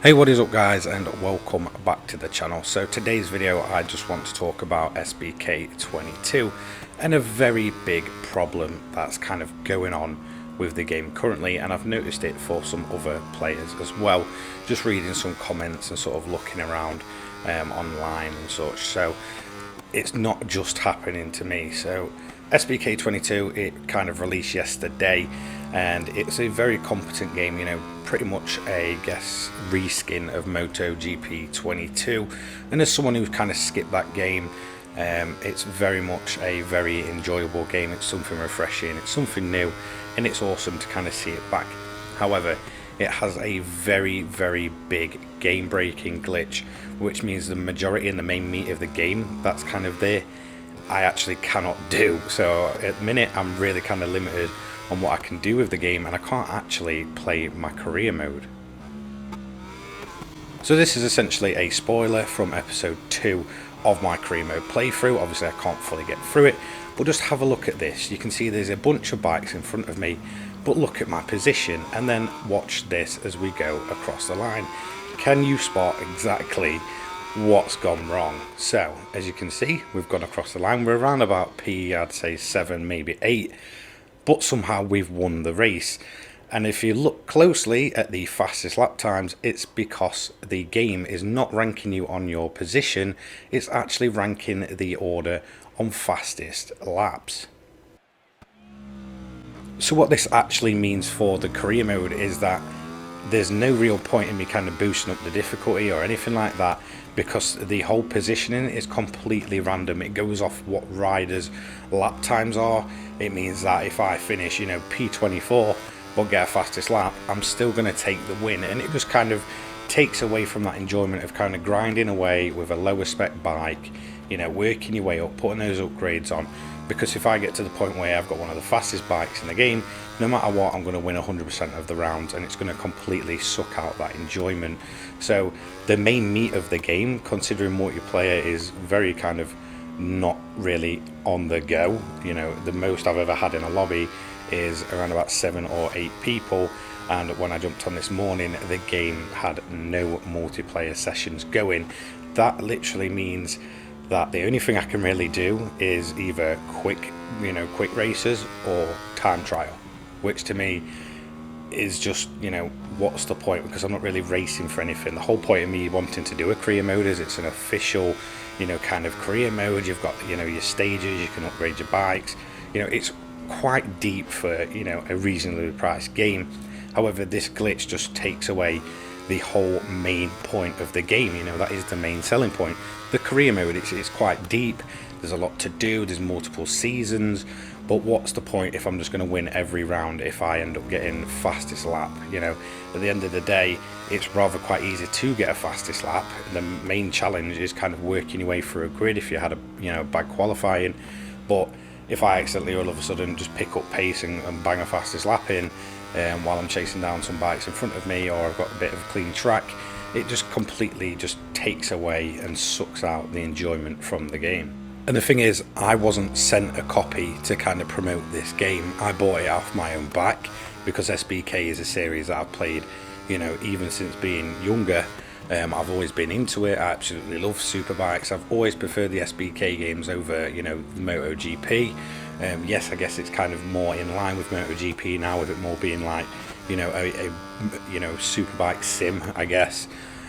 Hey, what is up guys, and welcome back to the channel. So today's video I just want to talk about SBK 22 and a very big problem that's kind of going on with the game currently, and I've noticed it for some other players as well, just reading some comments and sort of looking around online and such. So it's not just happening to me. So SBK 22, it kind of released yesterday, and it's a very competent game, you know, pretty much a reskin of MotoGP 22. And as someone who's kind of skipped that game, it's very much a very enjoyable game. It's something refreshing, it's something new, and it's awesome to kind of see it back. However, it has a very big game breaking glitch, which means the majority and the main meat of the game that's kind of there, I actually cannot do. So at the minute I'm really kind of limited on what I can do with the game, and I can't actually play my career mode. So this is essentially a spoiler from episode 2 of my career mode playthrough. Obviously I can't fully get through it, but just have a look at this. You can see there's a bunch of bikes in front of me, but look at my position, and then watch this as we go across the line. Can you spot exactly what's gone wrong? So as you can see, we've gone across the line. We're around about I'd say 7, maybe 8, but somehow we've won the race. And if you look closely at the fastest lap times, it's because the game is not ranking you on your position, it's actually ranking the order on fastest laps. So what this actually means for the career mode is that there's no real point in me kind of boosting up the difficulty or anything like that, because the whole positioning is completely random. It goes off what riders' lap times are. It means that if I finish, you know, P24 but get a fastest lap, I'm still going to take the win, and it just kind of takes away from that enjoyment of kind of grinding away with a lower spec bike, you know, working your way up, putting those upgrades on. Because if I get to the point where I've got one of the fastest bikes in the game, no matter what, I'm going to win 100% of the rounds, and it's going to completely suck out that enjoyment. So the main meat of the game, considering multiplayer is very kind of not really on the go, you know, the most I've ever had in a lobby is around about 7 or 8 people, and when I jumped on this morning, the game had no multiplayer sessions going. That literally means that the only thing I can really do is either quick races or time trial, which to me is just, you know, what's the point? Because I'm not really racing for anything. The whole point of me wanting to do a career mode is it's an official, you know, kind of career mode. You've got, you know, your stages, you can upgrade your bikes, you know, it's quite deep for, you know, a reasonably priced game. However, this glitch just takes away the whole main point of the game. You know, that is the main selling point. The career mode, it's quite deep, there's a lot to do, there's multiple seasons, but what's the point if I'm just going to win every round if I end up getting fastest lap? You know, at the end of the day, it's rather quite easy to get a fastest lap. The main challenge is kind of working your way through a grid if you had a, you know, bad qualifying. But if I accidentally all of a sudden just pick up pace and bang a fastest lap in while I'm chasing down some bikes in front of me, or I've got a bit of a clean track, it just completely just takes away and sucks out the enjoyment from the game. And the thing is, I wasn't sent a copy to kind of promote this game. I bought it off my own back because SBK is a series that I've played, you know, even since being younger. I've always been into it. I absolutely love superbikes. I've always preferred the SBK games over, you know, the MotoGP. Yes, I guess it's kind of more in line with MotoGP now, with it more being like, you know, a you know, superbike sim, I guess.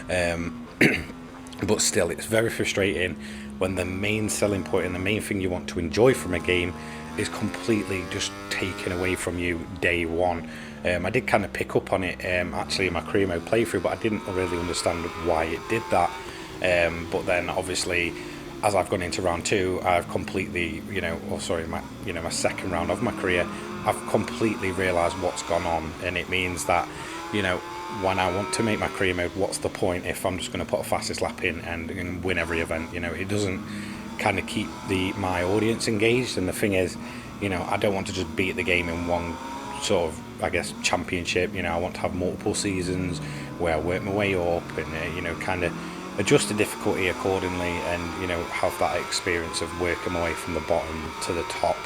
But still, it's very frustrating when the main selling point and the main thing you want to enjoy from a game is completely just taken away from you day one. I did kind of pick up on it actually in my career mode playthrough, but I didn't really understand why it did that. But then obviously, as I've gone into round 2, I've completely, you know, my second round of my career, I've completely realised what's gone on, and it means that, you know, when I want to make my career mode, what's the point if I'm just going to put a fastest lap in and win every event? You know, it doesn't kind of keep my audience engaged. And the thing is, you know, I don't want to just beat the game in one sort of, I guess, championship. You know, I want to have multiple seasons where I work my way up and, you know, kind of adjust the difficulty accordingly, and, you know, have that experience of working my way from the bottom to the top.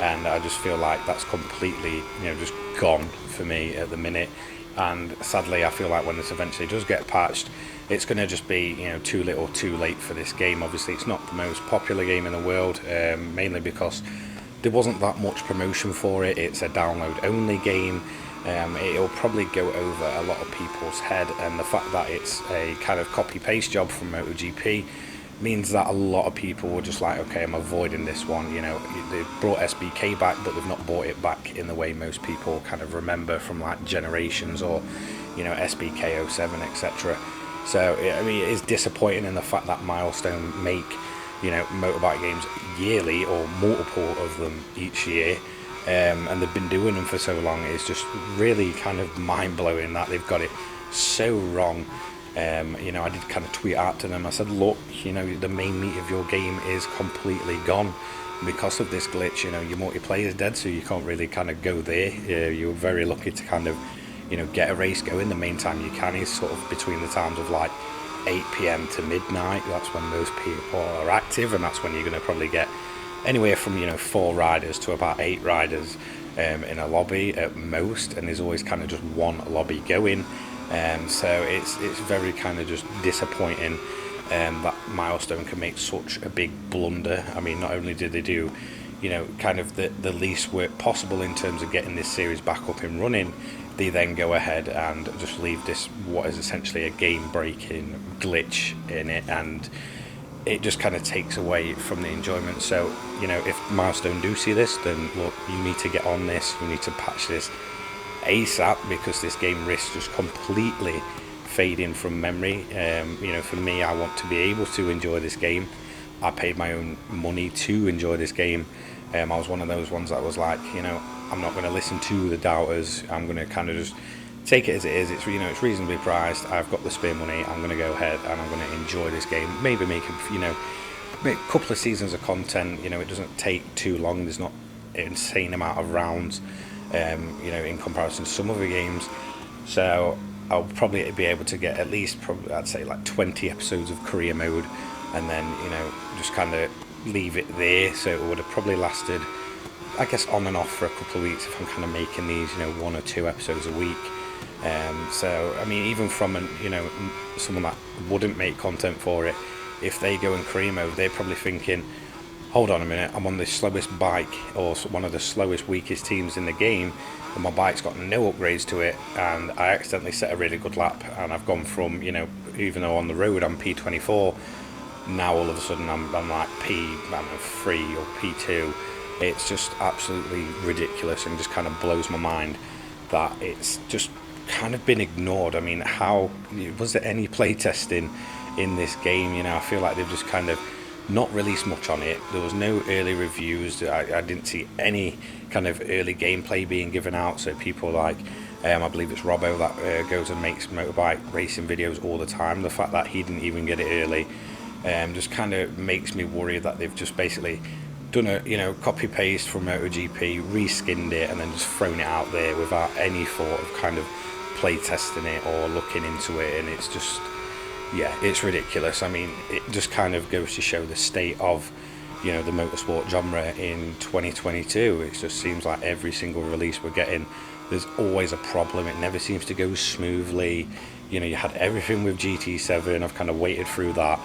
And I just feel like that's completely, you know, just gone for me at the minute. and sadly I feel like when this eventually does get patched, it's going to just be, you know, too little too late for this game. Obviously it's not the most popular game in the world, mainly because there wasn't that much promotion for it. It's a download only game. It'll probably go over a lot of people's head, and the fact that it's a kind of copy paste job from MotoGP means that a lot of people were just like, okay, I'm avoiding this one. You know, they brought SBK back, but they've not brought it back in the way most people kind of remember from like Generations or, you know, SBK 07, etc. So I mean, it is disappointing in the fact that Milestone make, you know, motorbike games yearly or multiple of them each year, and they've been doing them for so long. It's just really kind of mind-blowing that they've got it so wrong. You know, I did kind of tweet out to them. I said, look, you know, the main meat of your game is completely gone because of this glitch. You know, your multiplayer is dead, so you can't really kind of go there. You're very lucky to kind of, you know, get a race going. The main time you can is sort of between the times of like 8 p.m. to midnight. That's when most people are active, and that's when you're going to probably get anywhere from, you know, 4 riders to about 8 riders in a lobby at most, and there's always kind of just one lobby going. So it's very kind of just disappointing that Milestone can make such a big blunder. I mean, not only did they do, you know, kind of the least work possible in terms of getting this series back up and running, they then go ahead and just leave this, what is essentially a game breaking glitch in it, and it just kind of takes away from the enjoyment. So, you know, if Milestone do see this, then look, you need to get on this, you need to patch this ASAP, because this game risks just completely fading from memory. You know, for me, I want to be able to enjoy this game. I paid my own money to enjoy this game. I was one of those ones that was like, you know, I'm not going to listen to the doubters. I'm going to kind of just take it as it is. It's, you know, it's reasonably priced. I've got the spare money. I'm going to go ahead and I'm going to enjoy this game. Maybe make a, you know, make a couple of seasons of content. You know, it doesn't take too long. There's not an insane amount of rounds, you know, in comparison to some other games. So I'll probably be able to get at least, probably, I'd say like 20 episodes of career mode, and then, you know, just kind of leave it there. So it would have probably lasted, I guess, on and off for a couple of weeks if I'm kind of making these, you know, 1 or 2 episodes a week. So I mean, even from an, you know, someone that wouldn't make content for it, if they go in career mode, they're probably thinking, hold on a minute, I'm on the slowest bike, or one of the slowest, weakest teams in the game, and my bike's got no upgrades to it, and I accidentally set a really good lap, and I've gone from, you know, even though on the road I'm P24, now all of a sudden I'm like P3 or P2. It's just absolutely ridiculous, and just kind of blows my mind that it's just kind of been ignored. I mean, how was there any playtesting in this game? You know, I feel like they've just kind of not released much on it. There was no early reviews. I didn't see any kind of early gameplay being given out. So people like, I believe it's Robbo that goes and makes motorbike racing videos all the time. The fact that he didn't even get it early just kind of makes me worry that they've just basically done a, you know, copy paste from MotoGP, reskinned it, and then just thrown it out there without any thought of kind of play testing it or looking into it. And it's just, yeah, it's ridiculous. I mean, it just kind of goes to show the state of, you know, the motorsport genre in 2022. It just seems like every single release we're getting, there's always a problem. It never seems to go smoothly. You know, you had everything with GT7. I've kind of waited through that,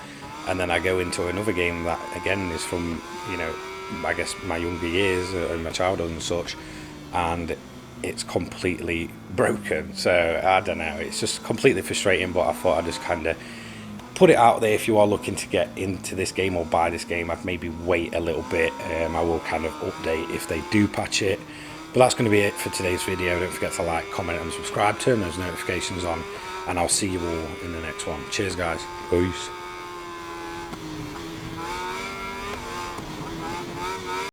and then I go into another game that again is from, you know, I guess my younger years and my childhood and such, and it's completely broken. So I don't know, it's just completely frustrating. But I thought I'd just kind of put it out there. If you are looking to get into this game or buy this game, I'd maybe wait a little bit. I will kind of update if they do patch it. But that's going to be it for today's video. Don't forget to like, comment and subscribe, turn those notifications on, and I'll see you all in the next one. Cheers guys, peace.